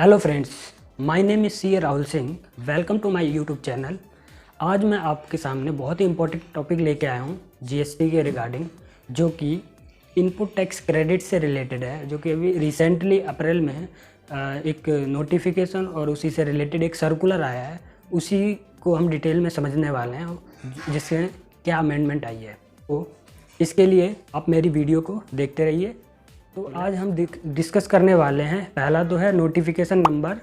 Hello friends, my name is C Rahul Singh. Welcome to my YouTube channel. आज मैं आपके सामने बहुत ही इंपॉर्टेंट टॉपिक लेके आया हूँ जीएसटी के रिगार्डिंग, जो कि इनपुट टैक्स क्रेडिट से रिलेटेड है, जो कि अभी रिसेंटली अप्रैल में एक नोटिफिकेशन और उसी से रिलेटेड एक सर्कुलर आया है। उसी को हम डिटेल में समझने वाले हैं, जिससे क्या अमेंडमेंट आई है। तो इसके लिए आप मेरी वीडियो को देखते रहिए। तो आज हम डिस्कस करने वाले हैं, पहला तो है नोटिफिकेशन नंबर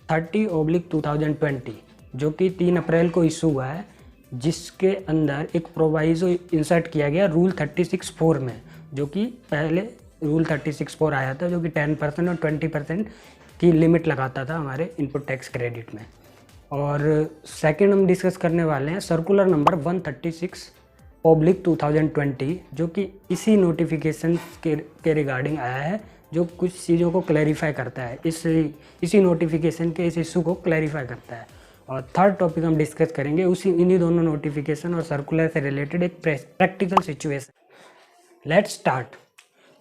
30/2020, जो कि 3 अप्रैल को इशू हुआ है, जिसके अंदर एक प्रोवाइजो इंसर्ट किया गया रूल 36(4) में, जो कि पहले रूल 36(4) आया था, जो कि 10% और 20% की लिमिट लगाता था हमारे इनपुट टैक्स क्रेडिट में। और सेकंड हम डिस्कस करने वाले हैं सर्कुलर नंबर 136/2020, जो कि इसी नोटिफिकेशन के रिगार्डिंग आया है, जो कुछ चीज़ों को क्लैरिफाई करता है, इसी नोटिफिकेशन के इस इशू को क्लैरिफाई करता है। और थर्ड टॉपिक हम डिस्कस करेंगे इन्हीं दोनों नोटिफिकेशन और सर्कुलर से रिलेटेड एक प्रैक्टिकल सिचुएशन। Let's start.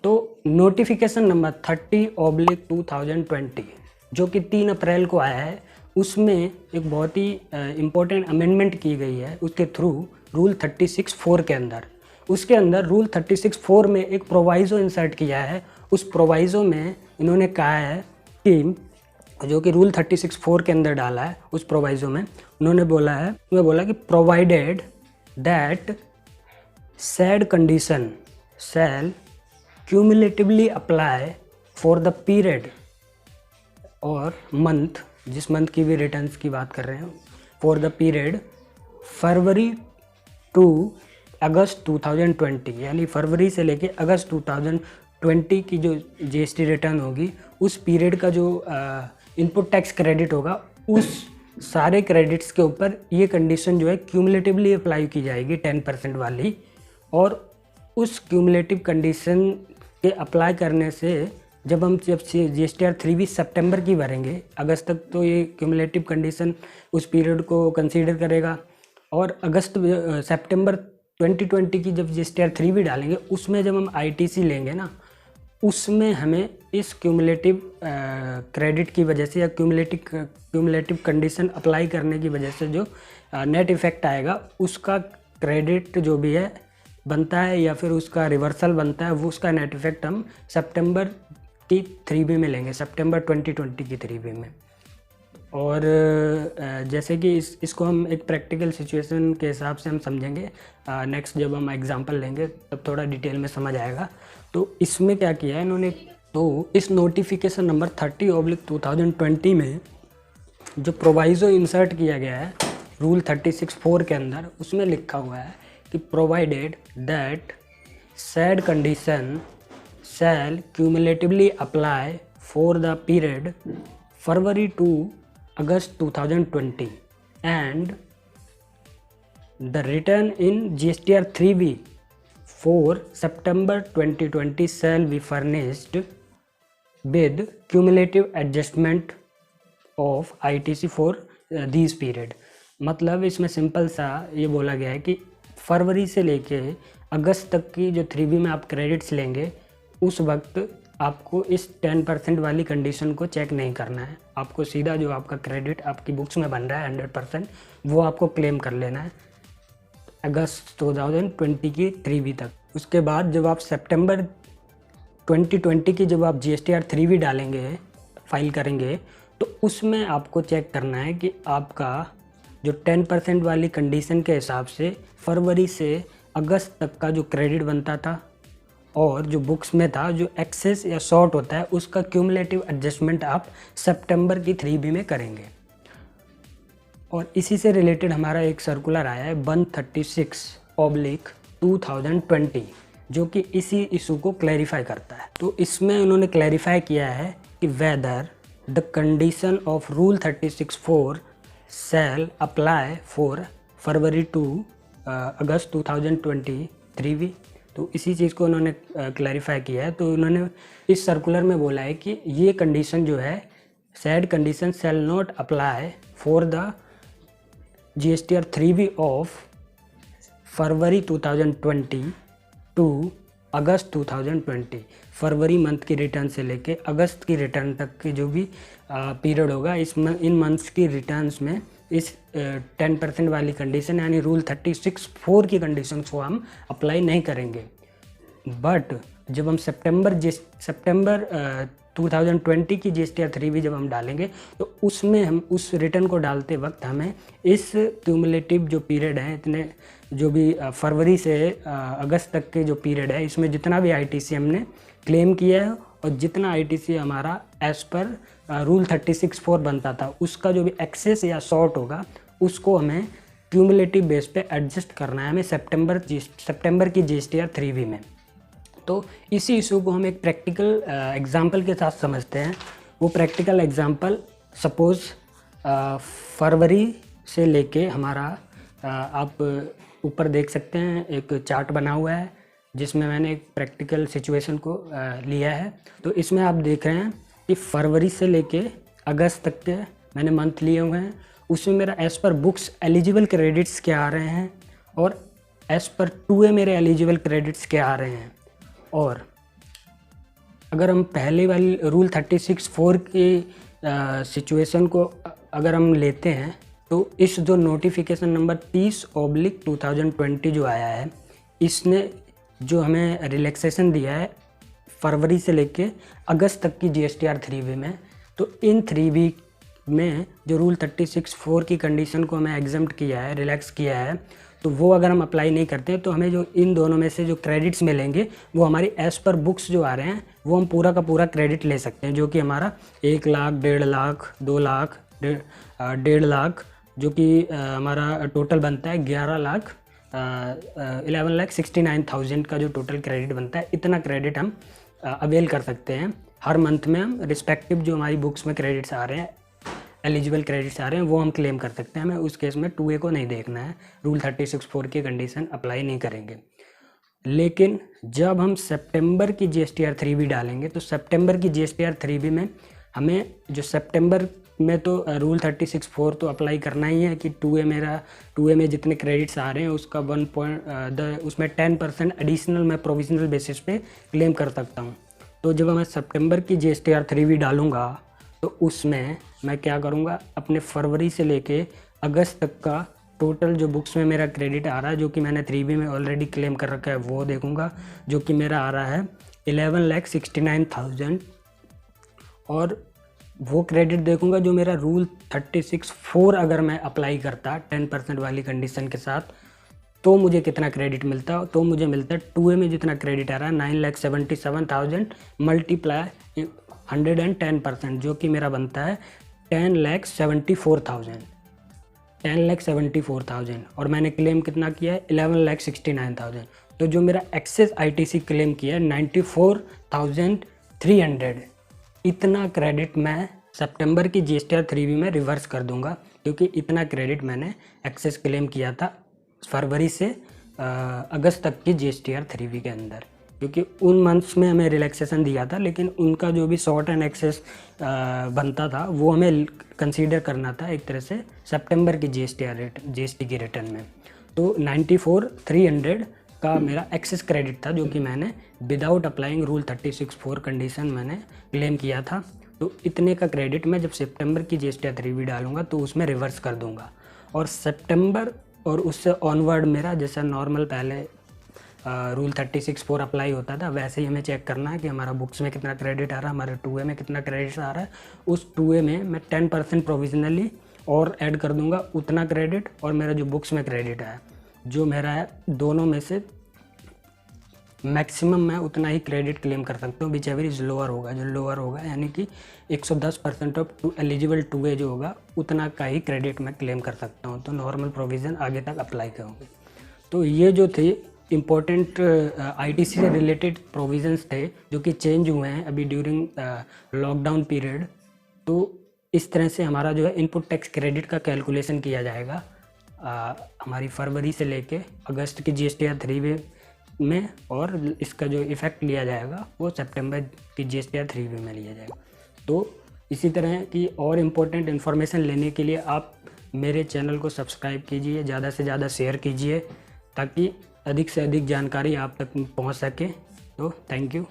तो नोटिफिकेशन नंबर 30/2020, जो कि 3 अप्रैल को आया है, उसमें एक बहुत ही इम्पोर्टेंट अमेंडमेंट की गई है उसके थ्रू रूल 36(4) के अंदर। उसके अंदर रूल 36(4) में एक प्रोवाइज़ो इंसर्ट किया है। उस प्रोवाइज़ो में इन्होंने कहा है कि जो कि रूल 36(4) के अंदर डाला है, उस प्रोवाइज़ो में उन्होंने बोला कि provided that said condition shall cumulatively apply for the period और मंथ, जिस मंथ की भी रिटर्न्स की बात कर रहे हैं, for the period February to August 2020, यानी फरवरी से लेके अगस्त 2020 की जो जीएसटी रिटर्न होगी, उस पीरियड का जो इनपुट टैक्स क्रेडिट होगा, उस सारे क्रेडिट्स के ऊपर ये कंडीशन जो है क्यूमुलेटिवली अप्लाई की जाएगी 10% वाली। और उस क्यूमुलेटिव कंडीशन के अप्लाई करने से जब GSTR 3B सितंबर की भरेंगे, अगस्त तक तो ये क्यूमुलेटिव कंडीशन उस पीरियड को कंसीडर करेगा। और सितंबर 2020 की जब GSTR 3B डालेंगे, उसमें जब हम ITC लेंगे ना, उसमें हमें इस क्यूमुलेटिव क्रेडिट की वजह से या क्यूमुलेटिव कंडीशन अप्लाई करने की वजह से जो नेट इफ़ेक्ट आएगा, उसका क्रेडिट जो भी है बनता है या फिर उसका रिवर्सल बनता है, वो उसका नेट इफ़ेक्ट हम सितंबर की 3B में लेंगे, सितंबर 2020 की 3B में। और जैसे कि इसको हम एक प्रैक्टिकल सिचुएशन के हिसाब से हम समझेंगे, नेक्स्ट जब हम एग्जांपल लेंगे तब थोड़ा डिटेल में समझ आएगा। तो इसमें क्या किया है इन्होंने, तो इस नोटिफिकेशन नंबर 30/2020 में जो प्रोवाइज़ो इंसर्ट किया गया है रूल 36(4) के अंदर, उसमें लिखा हुआ है कि provided that said condition shall cumulatively apply for the period February to August 2020 and the return in GSTR 3B for September 2020 shall be furnished with cumulative adjustment of ITC for these period। मतलब इसमें simple सा ये बोला गया है कि फरवरी से लेके अगस्त तक की जो 3B में आप क्रेडिट्स लेंगे, उस वक्त आपको इस 10% वाली कंडीशन को चेक नहीं करना है। आपको सीधा जो आपका क्रेडिट आपकी बुक्स में बन रहा है 100%, वो आपको क्लेम कर लेना है अगस्त 2020 की 3B तक। उसके बाद जब आप सितंबर 2020 की जब आप GSTR 3B डालेंगे, फाइल करेंगे, तो उसमें आपको चेक करना है कि आपका जो 10% वाली कंडीशन के हिसाब से फरवरी से अगस्त तक का जो क्रेडिट बनता था और जो बुक्स में था, जो एक्सेस या शॉर्ट होता है, उसका क्यूमुलेटिव एडजस्टमेंट आप सितंबर की 3B में करेंगे। और इसी से रिलेटेड हमारा एक सर्कुलर आया है 136/2020, जो कि इसी इशू को क्लैरिफाई करता है। तो इसमें उन्होंने क्लैरिफाई किया है कि whether the condition of rule 36(4) shall apply for February to August 2020 3B। तो इसी चीज़ को उन्होंने क्लैरिफाई किया है। तो उन्होंने इस सर्कुलर में बोला है कि ये कंडीशन जो है, said condition shall not apply for the GSTR 3B of February 2020 to August 2020, February month की रिटर्न से लेके अगस्त की रिटर्न तक की जो भी पीरियड होगा, इन मंथ्स की रिटर्न्स में इस 10% वाली कंडीशन यानी रूल 36(4) की कंडीशंस को हम अप्लाई नहीं करेंगे। बट जब हम सितंबर 2020 की GSTR 3B जब हम डालेंगे तो उसमें हम उस रिटर्न को डालते वक्त हमें इस क्यूमुलेटिव जो पीरियड है, इतने जो भी फरवरी से अगस्त तक के जो पीरियड है, इसमें जितना भी ITC हमने क्लेम किया है और जितना ITC हमारा एज़ पर रूल 36(4) बनता था, उसका जो भी एक्सेस या शॉर्ट होगा उसको हमें क्यूमुलेटिव बेस पे एडजस्ट करना है हमें सितंबर की GSTR 3B में। तो इसी इशू को हम एक प्रैक्टिकल एग्जांपल के साथ समझते हैं। वो प्रैक्टिकल एग्जांपल सपोज़ फरवरी से लेके हमारा आप ऊपर देख सकते हैं एक चार्ट बना हुआ है जिसमें मैंने एक प्रैक्टिकल सिचुएशन को लिया है। तो इसमें आप देख रहे हैं कि फरवरी से लेके अगस्त तक के मैंने मंथ लिए हुए हैं। उसमें मेरा as per books eligible credits क्या आ रहे हैं और एज़ पर 2A मेरे एलिजिबल क्रेडिट्स क्या आ रहे हैं। और अगर हम पहले वाली रूल 36(4) की सिचुएशन को अगर हम लेते हैं तो इस जो नोटिफिकेशन नंबर 30/2020 जो आया है, इसने जो हमें रिलैक्सेशन दिया है फरवरी से लेके अगस्त तक की GSTR 3B में, तो इन 3B में जो रूल 36(4) की कंडीशन को हमें एग्जम्प्ट किया है, रिलैक्स किया है, तो वो अगर हम अप्लाई नहीं करते तो हमें जो इन दोनों में से जो क्रेडिट्स मिलेंगे वो हमारी एज़ पर बुक्स जो आ रहे हैं वो हम पूरा का पूरा क्रेडिट ले सकते हैं, जो कि हमारा 1 लाख, 1.5 लाख, 2 लाख, 1.5 लाख, जो कि हमारा टोटल बनता है 11,69,000 का जो टोटल क्रेडिट बनता है, इतना क्रेडिट हम अवेल कर सकते हैं हर मंथ में। हम रिस्पेक्टिव जो हमारी बुक्स में क्रेडिट्स आ रहे हैं, एलिजिबल क्रेडिट्स आ रहे हैं, वो हम क्लेम कर सकते हैं। हमें उस केस में 2A को नहीं देखना है, रूल 36(4) की कंडीशन अप्लाई नहीं करेंगे। लेकिन जब हम सितंबर की GSTR 3B डालेंगे तो सितंबर की GSTR 3B में हमें जो सितंबर में तो रूल 36(4) तो अप्लाई करना ही है कि 2A में जितने क्रेडिट्स आ रहे हैं उसका उसमें 10% एडिशनल मैं प्रोविजनल बेसिस पे क्लेम कर सकता हूँ। तो जब मैं सितंबर की GSTR 3B डालूँगा तो उसमें मैं क्या करूँगा, अपने फरवरी से लेके अगस्त तक का टोटल जो बुक्स में मेरा क्रेडिट आ रहा है, जो कि मैंने 3B में ऑलरेडी क्लेम कर रखा है, वो देखूँगा, जो कि मेरा आ रहा है 11,69,000। और वो क्रेडिट देखूँगा जो मेरा रूल 36(4) अगर मैं अप्लाई करता 10% वाली कंडीशन के साथ, तो मुझे कितना क्रेडिट मिलता। तो मुझे मिलता है 2A में जितना क्रेडिट आ रहा है 9,77,000 मल्टीप्लाई 110%, जो कि मेरा बनता है 10,74,000 और मैंने क्लेम कितना किया है 11,69,000। तो जो मेरा एक्सेस ITC क्लेम किया है 94,300, इतना क्रेडिट मैं सितंबर की GSTR 3B में रिवर्स कर दूंगा, क्योंकि इतना क्रेडिट मैंने एक्सेस क्लेम किया था फरवरी से अगस्त तक की GSTR 3B के अंदर, क्योंकि उन मंथ्स में हमें रिलैक्सेशन दिया था, लेकिन उनका जो भी शॉर्ट एंड एक्सेस बनता था वो हमें कंसीडर करना था एक तरह से सितंबर की GST की रिटर्न में। तो 94,300 का मेरा एक्सेस क्रेडिट था, जो कि मैंने विदाउट अप्लाइंग रूल 36(4) कंडीशन मैंने क्लेम किया था। तो इतने का क्रेडिट मैं जब सितंबर की GSTR 3B डालूंगा तो उसमें रिवर्स कर दूंगा। और सितंबर और उससे ऑनवर्ड मेरा जैसा नॉर्मल पहले रूल 36(4) अप्लाई होता था, वैसे ही हमें चेक करना है कि हमारा बुक्स में कितना क्रेडिट आ रहा है, हमारे 2A में कितना क्रेडिट आ रहा है। उस 2A में मैं 10% प्रोविजनली और ऐड कर दूंगा उतना क्रेडिट, और मेरा जो बुक्स में क्रेडिट है जो मेरा है, दोनों में से मैक्सिमम मैं उतना ही क्रेडिट क्लेम कर सकता हूँ, विच एवर इज लोअर होगा। जो लोअर होगा यानी कि 110% ऑफ एलिजिबल 2A जो होगा उतना का ही क्रेडिट मैं क्लेम कर सकता हूँ। तो नॉर्मल प्रोविज़न आगे तक अप्लाई करूँगी। तो ये जो थे इम्पोर्टेंट ITC से रिलेटेड प्रोविज़न्स थे जो कि चेंज हुए हैं अभी ड्यूरिंग लॉकडाउन पीरियड। तो इस तरह से हमारा जो है इनपुट टैक्स क्रेडिट का कैलकुलेशन किया जाएगा हमारी फरवरी से लेके अगस्त की GSTR 3B में, और इसका जो इफ़ेक्ट लिया जाएगा वो सितंबर की GSTR 3B में लिया जाएगा। तो इसी तरह की और इम्पोर्टेंट इन्फॉर्मेशन लेने के लिए आप मेरे चैनल को सब्सक्राइब कीजिए, ज़्यादा से ज़्यादा शेयर कीजिए, ताकि अधिक से अधिक जानकारी आप तक पहुंच सके। तो थैंक यू।